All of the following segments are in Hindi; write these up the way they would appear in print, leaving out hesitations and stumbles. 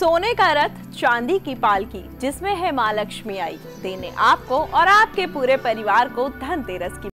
सोने का रथ, चांदी की पालकी, जिसमें है मां लक्ष्मी आई देने आपको और आपके पूरे परिवार को धनतेरस की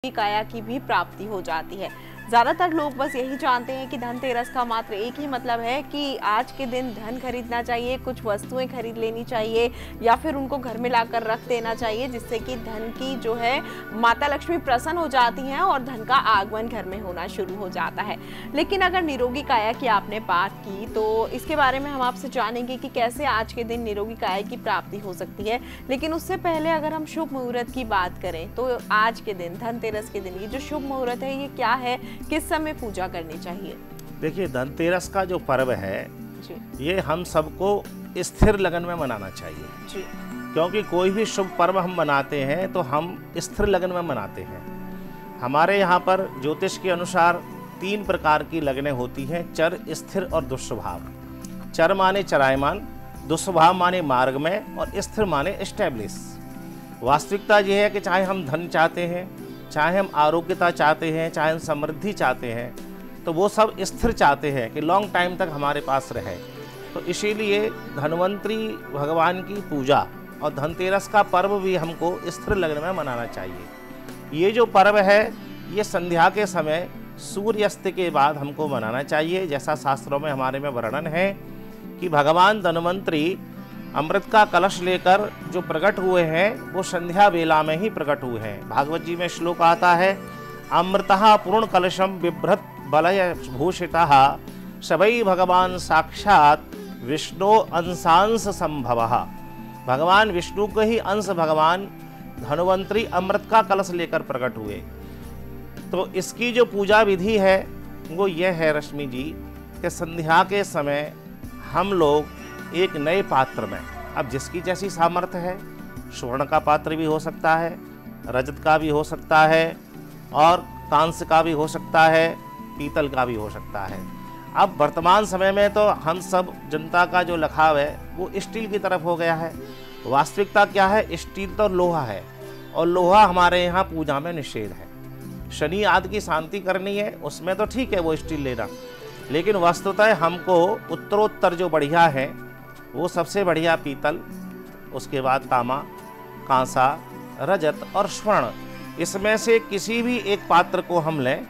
काया की भी प्राप्ति हो जाती है। ज्यादातर लोग बस यही जानते हैं कि धनतेरस का मात्र एक ही मतलब है कि आज के दिन धन खरीदना चाहिए, कुछ वस्तुएं खरीद लेनी चाहिए या फिर उनको घर में लाकर रख देना चाहिए, जिससे कि धन की जो है माता लक्ष्मी प्रसन्न हो जाती हैं और धन का आगमन घर में होना शुरू हो जाता है। लेकिन अगर निरोगी काया की आपने बात की तो इसके बारे में हम आपसे जानेंगे कि कैसे आज के दिन निरोगी काया की प्राप्ति हो सकती है। लेकिन उससे पहले अगर हम शुभ मुहूर्त की बात करें तो आज के दिन धनतेरस के दिन ये जो शुभ मुहूर्त है ये क्या है, किस समय पूजा करनी चाहिए? देखिए, धनतेरस का जो पर्व है जी, ये हम सबको स्थिर लगन में मनाना चाहिए जी। क्योंकि कोई भी शुभ पर्व हम मनाते हैं तो हम स्थिर लगन में मनाते हैं। हमारे यहाँ पर ज्योतिष के अनुसार 3 प्रकार की लगनें होती हैं, चर, स्थिर और दुस्वभाव। चर माने चरायमान, दुस्वभाव माने मार्ग में और स्थिर माने एस्टैब्लिश। वास्तविकता ये है कि चाहे हम धन चाहते हैं, चाहे हम आरोग्यता चाहते हैं, चाहे हम समृद्धि चाहते हैं, तो वो सब स्थिर चाहते हैं कि लॉन्ग टाइम तक हमारे पास रहे। तो इसीलिए धन्वंतरी भगवान की पूजा और धनतेरस का पर्व भी हमको स्थिर लग्न में मनाना चाहिए। ये जो पर्व है ये संध्या के समय सूर्यास्त के बाद हमको मनाना चाहिए। जैसा शास्त्रों में हमारे में वर्णन है कि भगवान धन्वंतरी अमृत का कलश लेकर जो प्रकट हुए हैं वो संध्या वेला में ही प्रकट हुए हैं। भागवत जी में श्लोक आता है, अमृतः पूर्ण कलशम बिभ्रत बलय भूषितः सवै भगवान साक्षात विष्णु अंशांश संभवः। भगवान विष्णु के ही अंश भगवान धन्वंतरी अमृत का कलश लेकर प्रकट हुए। तो इसकी जो पूजा विधि है वो ये है रश्मि जी कि संध्या के समय हम लोग एक नए पात्र में, अब जिसकी जैसी सामर्थ्य है, स्वर्ण का पात्र भी हो सकता है, रजत का भी हो सकता है और कांस्य का भी हो सकता है, पीतल का भी हो सकता है। अब वर्तमान समय में तो हम सब जनता का जो लखाव है वो स्टील की तरफ हो गया है। वास्तविकता क्या है, स्टील तो लोहा है और लोहा हमारे यहाँ पूजा में निषेध है। शनि आदि की शांति करनी है उसमें तो ठीक है वो स्टील लेना, लेकिन वस्तुतः हमको उत्तरोत्तर जो बढ़िया है वो सबसे बढ़िया पीतल, उसके बाद तांबा, कांसा, रजत और स्वर्ण, इसमें से किसी भी एक पात्र को हम लें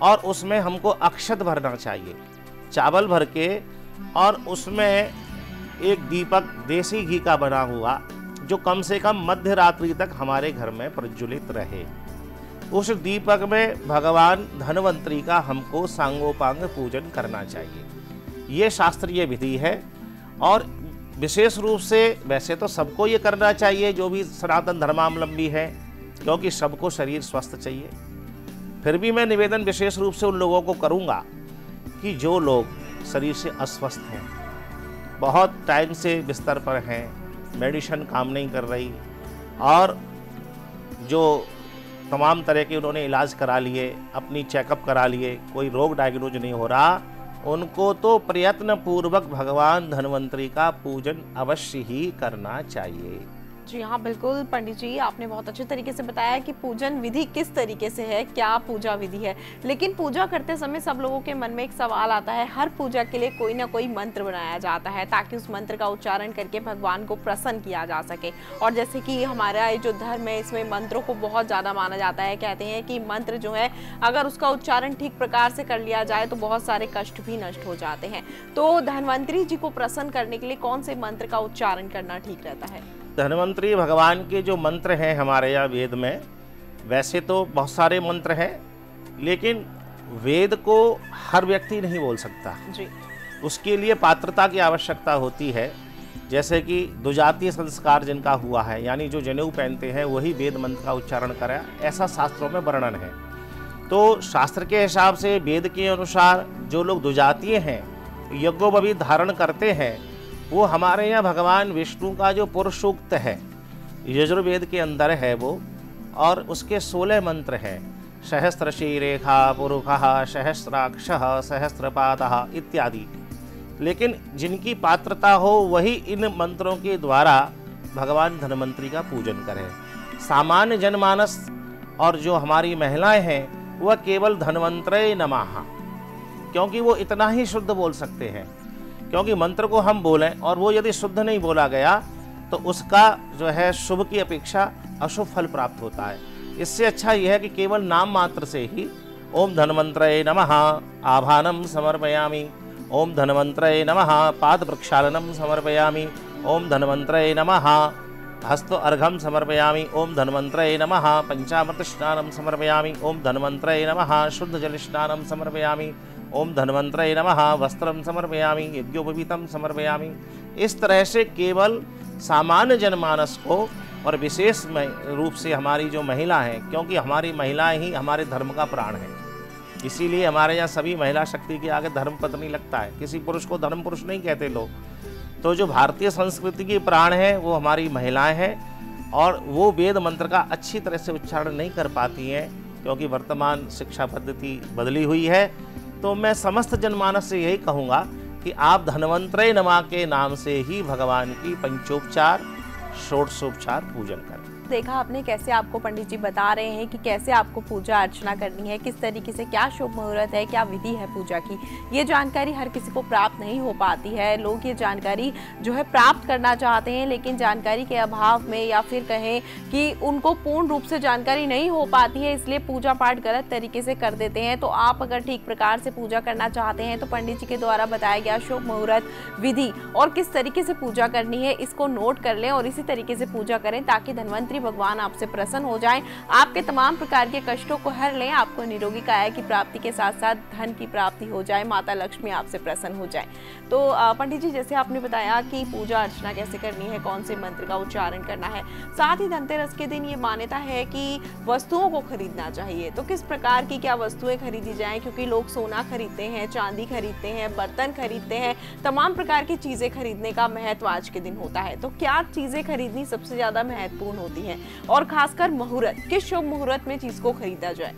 और उसमें हमको अक्षत भरना चाहिए, चावल भर के, और उसमें एक दीपक देसी घी का बना हुआ जो कम से कम मध्य रात्रि तक हमारे घर में प्रज्वलित रहे। उस दीपक में भगवान धन्वंतरी का हमको सांगोपांग पूजन करना चाहिए। ये शास्त्रीय विधि है और विशेष रूप से वैसे तो सबको ये करना चाहिए जो भी सनातन धर्मावलंबी है, क्योंकि सबको शरीर स्वस्थ चाहिए। फिर भी मैं निवेदन विशेष रूप से उन लोगों को करूँगा कि जो लोग शरीर से अस्वस्थ हैं, बहुत टाइम से बिस्तर पर हैं, मेडिसिन काम नहीं कर रही और जो तमाम तरह के उन्होंने इलाज करा लिए, अपनी चेकअप करा लिए, कोई रोग डायग्नोज नहीं हो रहा, उनको तो प्रयत्न पूर्वक भगवान धन्वंतरी का पूजन अवश्य ही करना चाहिए। जी हाँ, बिल्कुल पंडित जी, आपने बहुत अच्छे तरीके से बताया कि पूजन विधि किस तरीके से है, क्या पूजा विधि है। लेकिन पूजा करते समय सब लोगों के मन में एक सवाल आता है, हर पूजा के लिए कोई ना कोई मंत्र बनाया जाता है ताकि उस मंत्र का उच्चारण करके भगवान को प्रसन्न किया जा सके। और जैसे कि हमारा जो धर्म है इसमें मंत्रों को बहुत ज़्यादा माना जाता है। कहते हैं कि मंत्र जो है अगर उसका उच्चारण ठीक प्रकार से कर लिया जाए तो बहुत सारे कष्ट भी नष्ट हो जाते हैं। तो धन्वंतरी जी को प्रसन्न करने के लिए कौन से मंत्र का उच्चारण करना ठीक रहता है? धन्वंतरी भगवान के जो मंत्र हैं हमारे यहाँ वेद में, वैसे तो बहुत सारे मंत्र हैं, लेकिन वेद को हर व्यक्ति नहीं बोल सकता जी। उसके लिए पात्रता की आवश्यकता होती है। जैसे कि दुजातीय संस्कार जिनका हुआ है, यानी जो जनेऊ पहनते हैं वही वेद मंत्र का उच्चारण करें, ऐसा शास्त्रों में वर्णन है। तो शास्त्र के हिसाब से वेद के अनुसार जो लोग दुजातीय हैं, यज्ञोपवीत धारण करते हैं, वो हमारे यहाँ भगवान विष्णु का जो पुरुष सूक्त है यजुर्वेद के अंदर है वो, और उसके 16 मंत्र हैं। सहस्त्र शीरेखा पुरुषः सहस्राक्षः सहस्रपादः इत्यादि। लेकिन जिनकी पात्रता हो वही इन मंत्रों के द्वारा भगवान धन्वंतरी का पूजन करें। सामान्य जनमानस और जो हमारी महिलाएं हैं वह केवल धन्वंतरे नमः, क्योंकि वो इतना ही शुद्ध बोल सकते हैं। क्योंकि मंत्र को हम बोलें और वो यदि शुद्ध नहीं बोला गया तो उसका जो है शुभ की अपेक्षा अशुभ फल प्राप्त होता है। इससे अच्छा यह है कि केवल नाम मात्र से ही ओम धन्वंतरे नमः आभानम समर्पयामि, ओम धन्वंतरे नमः पाद प्रक्षालनम समर्पयामि, ओम धन्वंतरे नमः हस्त अर्घम समर्पयामि, ओम धन्वंतरे नमः पंचामृत स्नानम समर्पयामि, ओम धन्वंतरे नमः शुद्ध जल स्नानम समर्पयामि, ओम धन्वंतरे नमः वस्त्रम समर्पयामि, यज्ञोपवीतम समर्पयामि। इस तरह से केवल सामान्य जनमानस को और विशेष रूप से हमारी जो महिला हैं, क्योंकि हमारी महिलाएं ही हमारे धर्म का प्राण है, इसीलिए हमारे यहाँ सभी महिला शक्ति के आगे धर्म पत्नी लगता है। किसी पुरुष को धर्म पुरुष नहीं कहते लोग। तो जो भारतीय संस्कृति की प्राण है वो हमारी महिलाएं हैं, और वो वेद मंत्र का अच्छी तरह से उच्चारण नहीं कर पाती हैं क्योंकि वर्तमान शिक्षा पद्धति बदली हुई है। तो मैं समस्त जनमानस से यही कहूँगा कि आप धन्वंतरे नमः के नाम से ही भगवान की पंचोपचार षोडशोपचार पूजन करें। देखा आपने कैसे आपको पंडित जी बता रहे हैं कि कैसे आपको पूजा अर्चना करनी है, किस तरीके से क्या शुभ मुहूर्त है, क्या विधि है पूजा की। ये जानकारी हर किसी को प्राप्त नहीं हो पाती है। लोग ये जानकारी जो है प्राप्त करना चाहते हैं, लेकिन जानकारी के अभाव में या फिर कहें कि उनको पूर्ण रूप से जानकारी नहीं हो पाती है, इसलिए पूजा पाठ गलत तरीके से कर देते हैं। तो आप अगर ठीक प्रकार से पूजा करना चाहते हैं तो पंडित जी के द्वारा बताया गया शुभ मुहूर्त, विधि और किस तरीके से पूजा करनी है, इसको नोट कर लें और इसी तरीके से पूजा करें, ताकि धन्वंतरी भगवान आपसे प्रसन्न हो जाएं, आपके तमाम प्रकार के कष्टों को हर लें, आपको निरोगी काया की प्राप्ति के साथ साथ धन की प्राप्ति हो जाए, माता लक्ष्मी आपसे प्रसन्न हो जाए। तो पंडित जी, जैसे आपने बताया कि पूजा अर्चना कैसे करनी है, कौन से मंत्र का उच्चारण करना है, साथ ही धनतेरस के दिन ये मान्यता है कि वस्तुओं को खरीदना चाहिए। तो किस प्रकार की क्या वस्तुएं खरीदी जाएं, क्योंकि लोग सोना खरीदते हैं, चांदी खरीदते हैं, बर्तन खरीदते हैं, तमाम प्रकार की चीजें खरीदने का महत्व आज के दिन होता है। तो क्या चीजें खरीदनी सबसे ज्यादा महत्वपूर्ण होती हैं, और खासकर मुहूर्त, किस शुभ मुहूर्त में चीज को खरीदा जाए?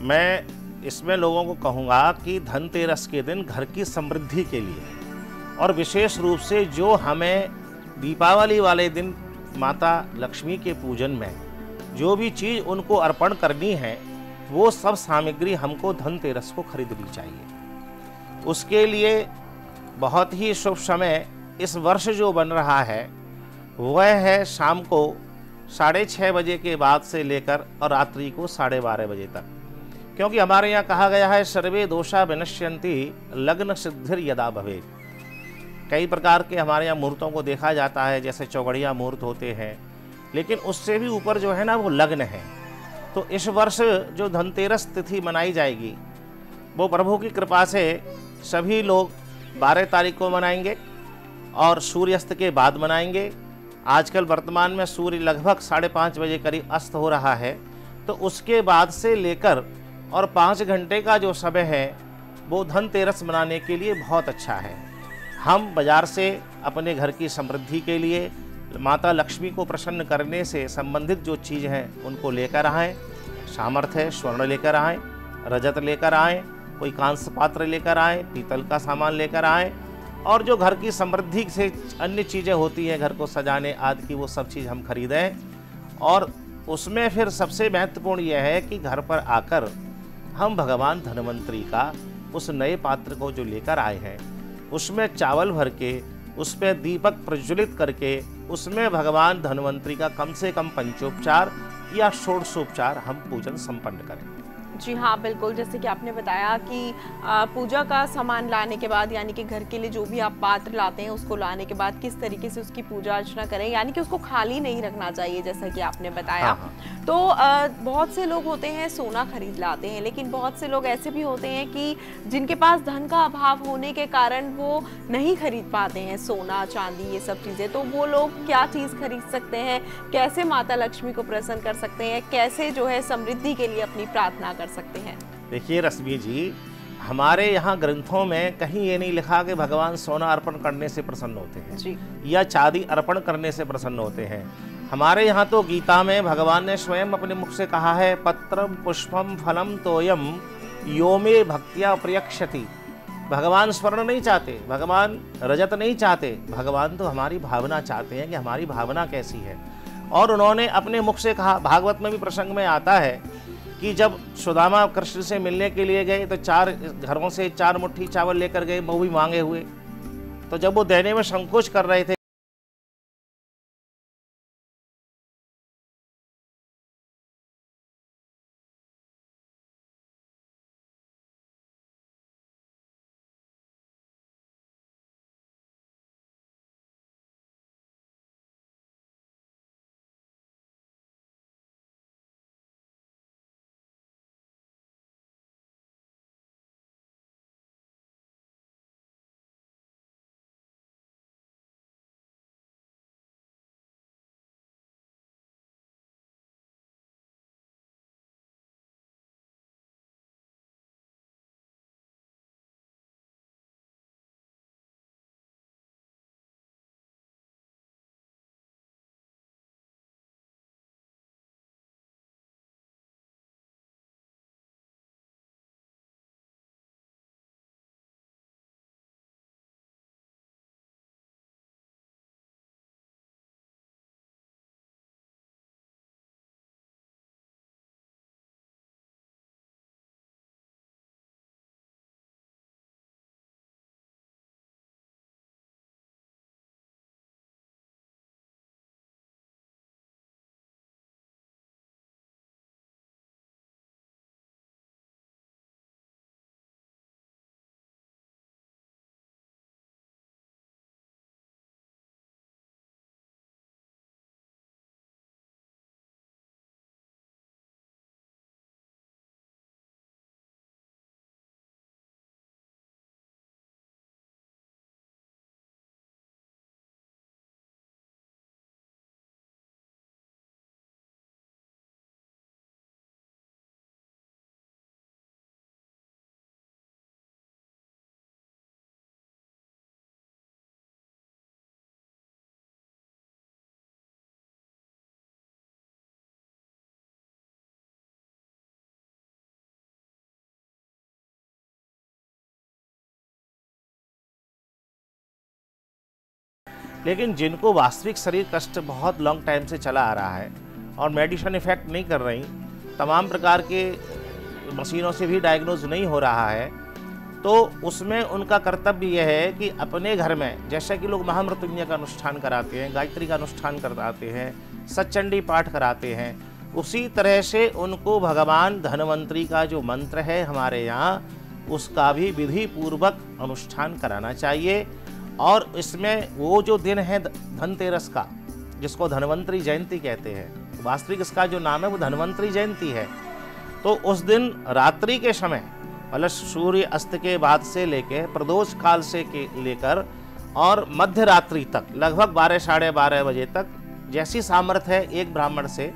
मैं इसमें लोगों को कहूँगा कि धनतेरस के दिन घर की समृद्धि के लिए और विशेष रूप से जो हमें दीपावली वाले दिन माता लक्ष्मी के पूजन में जो भी चीज़ उनको अर्पण करनी है, वो सब सामग्री हमको धनतेरस को खरीदनी चाहिए। उसके लिए बहुत ही शुभ समय इस वर्ष जो बन रहा है वह है शाम को 6:30 बजे के बाद से लेकर और रात्रि को 12:30 बजे तक, क्योंकि हमारे यहाँ कहा गया है सर्वे दोषा विनश्यन्ति लग्न सिद्धिर यदा भवेत्। कई प्रकार के हमारे यहाँ मुहूर्तों को देखा जाता है, जैसे चौगड़िया मुहूर्त होते हैं, लेकिन उससे भी ऊपर जो है ना वो लग्न है। तो इस वर्ष जो धनतेरस तिथि मनाई जाएगी वो प्रभु की कृपा से सभी लोग 12 तारीख को मनाएंगे और सूर्यास्त के बाद मनाएंगे। आजकल वर्तमान में सूर्य लगभग 5:30 बजे करीब अस्त हो रहा है, तो उसके बाद से लेकर और 5 घंटे का जो समय है वो धनतेरस मनाने के लिए बहुत अच्छा है। हम बाज़ार से अपने घर की समृद्धि के लिए माता लक्ष्मी को प्रसन्न करने से संबंधित जो चीज़ हैं उनको लेकर आएँ। सामर्थ्य है स्वर्ण लेकर आएँ, रजत लेकर आएँ, कोई कांस्य पात्र लेकर आएँ, पीतल का सामान लेकर आएँ, और जो घर की समृद्धि से अन्य चीज़ें होती हैं घर को सजाने आदि की, वो सब चीज़ हम खरीदें। और उसमें फिर सबसे महत्वपूर्ण यह है कि घर पर आकर हम भगवान धन्वंतरी का उस नए पात्र को जो लेकर आए हैं उसमें चावल भर के उस पर दीपक प्रज्वलित करके उसमें भगवान धन्वंतरी का कम से कम पंचोपचार या षोडशोपचार हम पूजन संपन्न करें। जी हाँ, बिल्कुल। जैसे कि आपने बताया कि पूजा का सामान लाने के बाद, यानी कि घर के लिए जो भी आप पात्र लाते हैं उसको लाने के बाद किस तरीके से उसकी पूजा अर्चना करें, यानी कि उसको खाली नहीं रखना चाहिए, जैसा कि आपने बताया। हाँ। तो बहुत से लोग होते हैं सोना खरीद लाते हैं, लेकिन बहुत से लोग ऐसे भी होते हैं कि जिनके पास धन का अभाव होने के कारण वो नहीं खरीद पाते हैं सोना चांदी ये सब चीज़ें। तो वो लोग क्या चीज़ खरीद सकते हैं, कैसे माता लक्ष्मी को प्रसन्न कर सकते हैं, कैसे जो है समृद्धि के लिए अपनी प्रार्थना कर सकते हैं? देखिए रश्मि जी, हमारे यहाँ ग्रंथों में कहीं ये नहीं लिखा कि भगवान सोना अर्पण करने से प्रसन्न होते हैं जी। या चांदी अर्पण करने से प्रसन्न होते हैं। हमारे यहाँ तो गीता में भगवान ने स्वयं अपने मुख से कहा है, पत्रम पुष्पम फलम तोयम यो मे भक्त्या प्रयक्षति। भगवान स्वर्ण नहीं चाहते, भगवान रजत नहीं चाहते, भगवान तो हमारी भावना चाहते हैं कि हमारी भावना कैसी है। और उन्होंने अपने मुख से कहा, भागवत में भी प्रसंग में आता है कि जब सुदामा कृष्ण से मिलने के लिए गए तो 4 घरों से 4 मुट्ठी चावल लेकर गए, वो भी मांगे हुए। तो जब वो देने में संकोच कर रहे थे लेकिन जिनको वास्तविक शरीर कष्ट बहुत लॉन्ग टाइम से चला आ रहा है और मेडिसिन इफेक्ट नहीं कर रही, तमाम प्रकार के मशीनों से भी डायग्नोज नहीं हो रहा है, तो उसमें उनका कर्तव्य यह है कि अपने घर में, जैसे कि लोग महामृत्युंजय का अनुष्ठान कराते हैं, गायत्री का अनुष्ठान कराते हैं, सच्चंडी पाठ कराते हैं, उसी तरह से उनको भगवान धन्वंतरी का जो मंत्र है हमारे यहाँ, उसका भी विधि पूर्वक अनुष्ठान कराना चाहिए। और इसमें वो जो दिन है धनतेरस का, जिसको धन्वंतरी जयंती कहते हैं, वास्तविक इसका जो नाम है वो धन्वंतरी जयंती है। तो उस दिन रात्रि के समय, मतलब सूर्य अस्त के बाद से लेकर प्रदोष काल से लेकर और मध्य रात्रि तक, लगभग 12 साढ़े 12 बजे तक, जैसी सामर्थ्य है, एक ब्राह्मण से,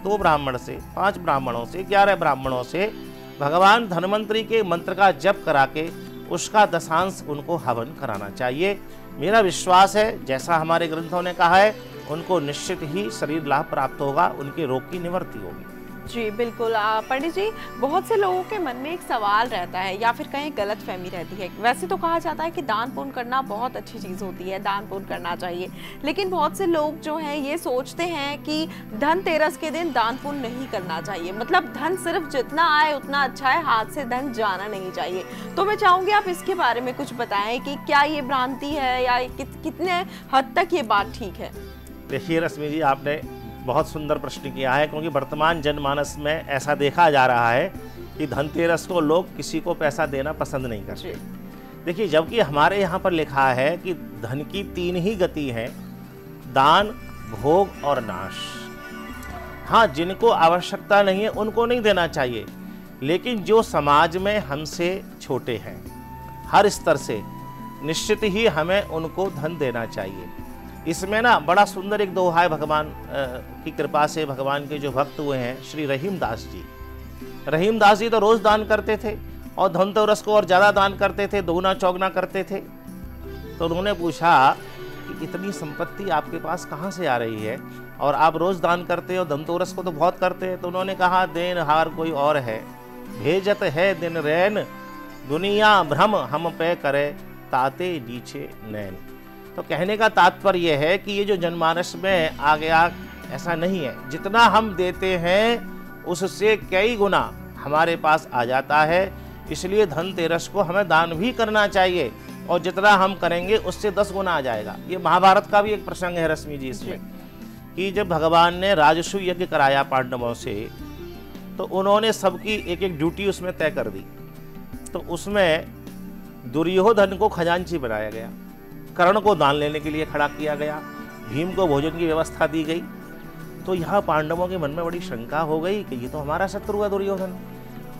2 ब्राह्मण से, 5 ब्राह्मणों से, 11 ब्राह्मणों से भगवान धन्वंतरी के मंत्र का जप करा के उसका दशांश उनको हवन कराना चाहिए। मेरा विश्वास है, जैसा हमारे ग्रंथों ने कहा है, उनको निश्चित ही शरीर लाभ प्राप्त होगा, उनके रोग की निवृत्ति होगी। जी बिल्कुल। पंडित जी, बहुत से लोगों के मन में एक सवाल रहता है या फिर कहीं गलत फहमी रहती है। वैसे तो कहा जाता है कि दान पुण्य करना बहुत अच्छी चीज़ होती है, दान पुण्य करना चाहिए, लेकिन बहुत से लोग जो हैं ये सोचते हैं कि धनतेरस के दिन दान पुण्य नहीं करना चाहिए, मतलब धन सिर्फ जितना आए उतना अच्छा है, हाथ से धन जाना नहीं चाहिए। तो मैं चाहूँगी आप इसके बारे में कुछ बताएं कि क्या ये भ्रांति है या कितने हद तक ये बात ठीक है। देखिए रश्मि जी, आपने बहुत सुंदर प्रश्न किया है, क्योंकि वर्तमान जनमानस में ऐसा देखा जा रहा है कि धनतेरस को लोग किसी को पैसा देना पसंद नहीं करते। देखिए, जबकि हमारे यहाँ पर लिखा है कि धन की 3 ही गति हैं, दान, भोग और नाश। हाँ, जिनको आवश्यकता नहीं है उनको नहीं देना चाहिए, लेकिन जो समाज में हमसे छोटे हैं हर स्तर से, निश्चित ही हमें उनको धन देना चाहिए। इसमें ना बड़ा सुंदर एक दोहा है, भगवान की कृपा से भगवान के जो भक्त हुए हैं श्री रहीमदास जी। रहीमदास जी तो रोज दान करते थे और धनतेरस को और ज़्यादा दान करते थे, दोगुना चौगुना करते थे। तो उन्होंने पूछा कि इतनी संपत्ति आपके पास कहाँ से आ रही है और आप रोज दान करते हो, धनतेरस को तो बहुत करते हैं। तो उन्होंने कहा, देनहार कोई और है, भेजत है दिन रैन, दुनिया भ्रम हम पे करे, ताते नीचे नैन। तो कहने का तात्पर्य है कि ये जो जनमानस में आ गया, ऐसा नहीं है। जितना हम देते हैं उससे कई गुना हमारे पास आ जाता है। इसलिए धनतेरस को हमें दान भी करना चाहिए और जितना हम करेंगे उससे 10 गुना आ जाएगा। ये महाभारत का भी एक प्रसंग है रश्मि जी इसमें, कि जब भगवान ने राजसूय यज्ञ कराया पांडवों से, तो उन्होंने सबकी एक एक ड्यूटी उसमें तय कर दी। तो उसमें दुर्योधन को खजांची बनाया गया, कर्ण को दान लेने के लिए खड़ा किया गया, भीम को भोजन की व्यवस्था दी गई। तो यहाँ पांडवों के मन में बड़ी शंका हो गई कि ये तो हमारा शत्रु है दुर्योधन,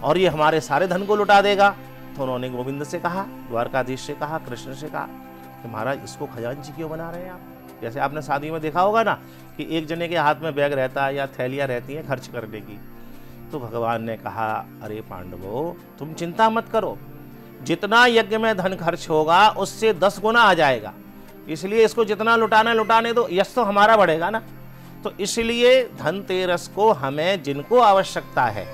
और ये हमारे सारे धन को लुटा देगा। तो उन्होंने गोविंद से कहा, द्वारकाधीश से कहा, कृष्ण से कहा कि महाराज इसको खजांची क्यों बना रहे हैं आप। जैसे आपने शादी में देखा होगा ना कि एक जने के हाथ में बैग रहता है या थैलियाँ रहती हैं खर्च करने की। तो भगवान ने कहा, अरे पांडवों, तुम चिंता मत करो, जितना यज्ञ में धन खर्च होगा उससे 10 गुना आ जाएगा। इसलिए इसको जितना लुटाना लुटाने दो, यश तो हमारा बढ़ेगा ना। तो इसलिए धनतेरस को हमें जिनको आवश्यकता है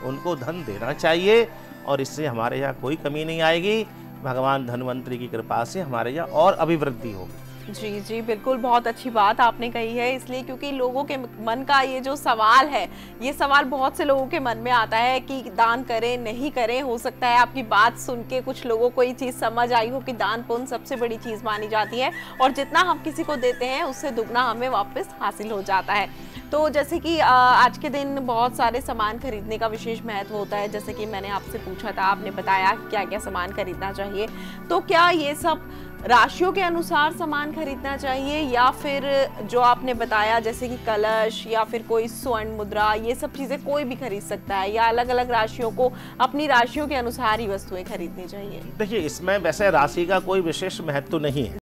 उनको धन देना चाहिए और इससे हमारे यहाँ कोई कमी नहीं आएगी। भगवान धन्वंतरी की कृपा से हमारे यहाँ और अभिवृद्धि होगी। जी जी बिल्कुल, बहुत अच्छी बात आपने कही है। इसलिए क्योंकि लोगों के मन का ये जो सवाल है, ये सवाल बहुत से लोगों के मन में आता है कि दान करें नहीं करें। हो सकता है आपकी बात सुन के कुछ लोगों को ये चीज़ समझ आई हो कि दान पुण्य सबसे बड़ी चीज़ मानी जाती है और जितना हम किसी को देते हैं उससे दुगना हमें वापस हासिल हो जाता है। तो जैसे कि आज के दिन बहुत सारे सामान खरीदने का विशेष महत्व होता है। जैसे कि मैंने आपसे पूछा था, आपने बताया क्या क्या सामान खरीदना चाहिए। तो क्या ये सब राशियों के अनुसार सामान खरीदना चाहिए या फिर जो आपने बताया जैसे कि कलश या फिर कोई स्वर्ण मुद्रा, ये सब चीज़ें कोई भी खरीद सकता है या अलग अलग राशियों को अपनी राशियों के अनुसार ही वस्तुएं खरीदनी चाहिए? देखिए, इसमें वैसे राशि का कोई विशेष महत्व नहीं है।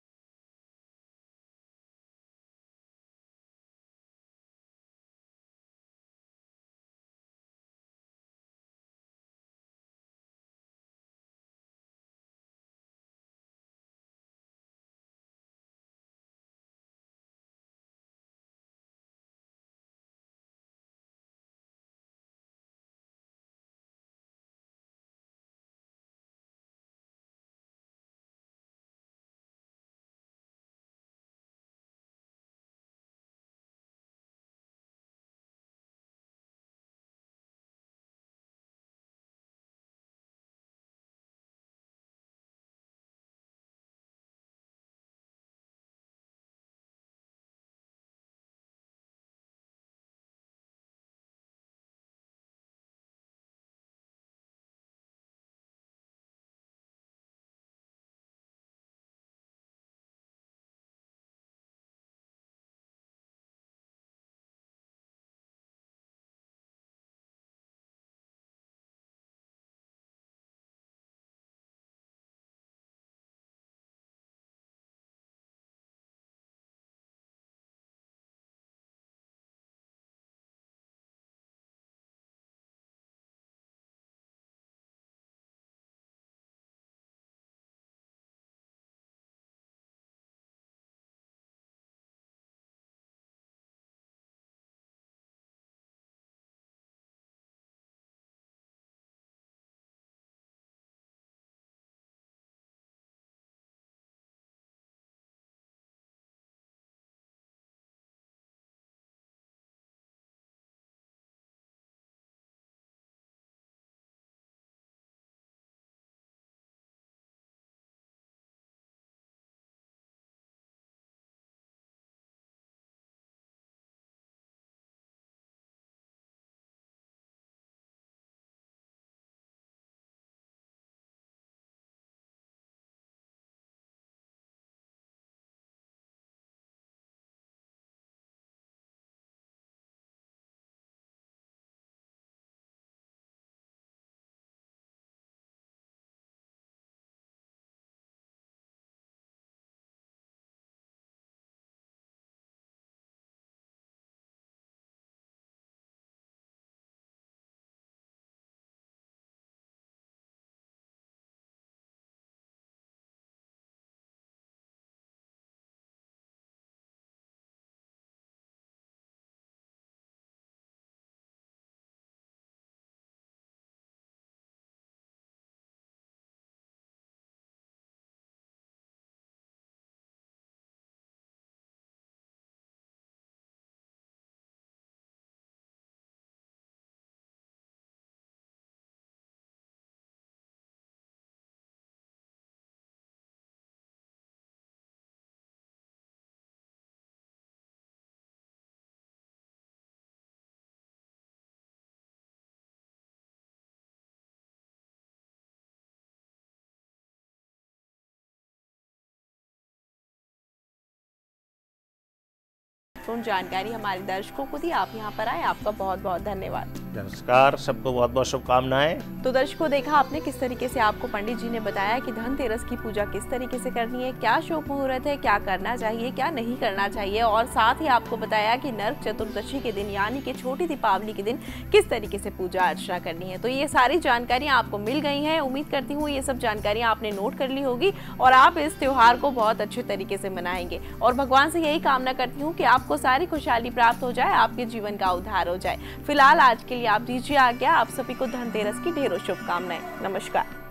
महत्वपूर्ण जानकारी हमारे दर्शकों को दी। आप यहाँ पर आए, आपका बहुत बहुत धन्यवाद। नमस्कार, सबको बहुत बहुत शुभकामनाएं। तो दर्शकों, देखा आपने किस तरीके से आपको पंडित जी ने बताया कि धनतेरस की पूजा किस तरीके से करनी है, क्या शुभ मुहूर्त है, क्या करना चाहिए, क्या नहीं करना चाहिए, और साथ ही आपको बताया कि नरक चतुर्दशी के दिन यानी कि छोटी दीपावली के दिन किस तरीके से पूजा अर्चना करनी है। तो ये सारी जानकारियां आपको मिल गई हैं। उम्मीद करती हूँ ये सब जानकारियां आपने नोट कर ली होगी और आप इस त्योहार को बहुत अच्छे तरीके से मनाएंगे। और भगवान से यही कामना करती हूँ कि आपको सारी खुशहाली प्राप्त हो जाए, आपके जीवन का उद्धार हो जाए। फिलहाल आज के लिए आप दीजिए आज्ञा। आप सभी को धनतेरस की ढेरों शुभकामनाएं। नमस्कार।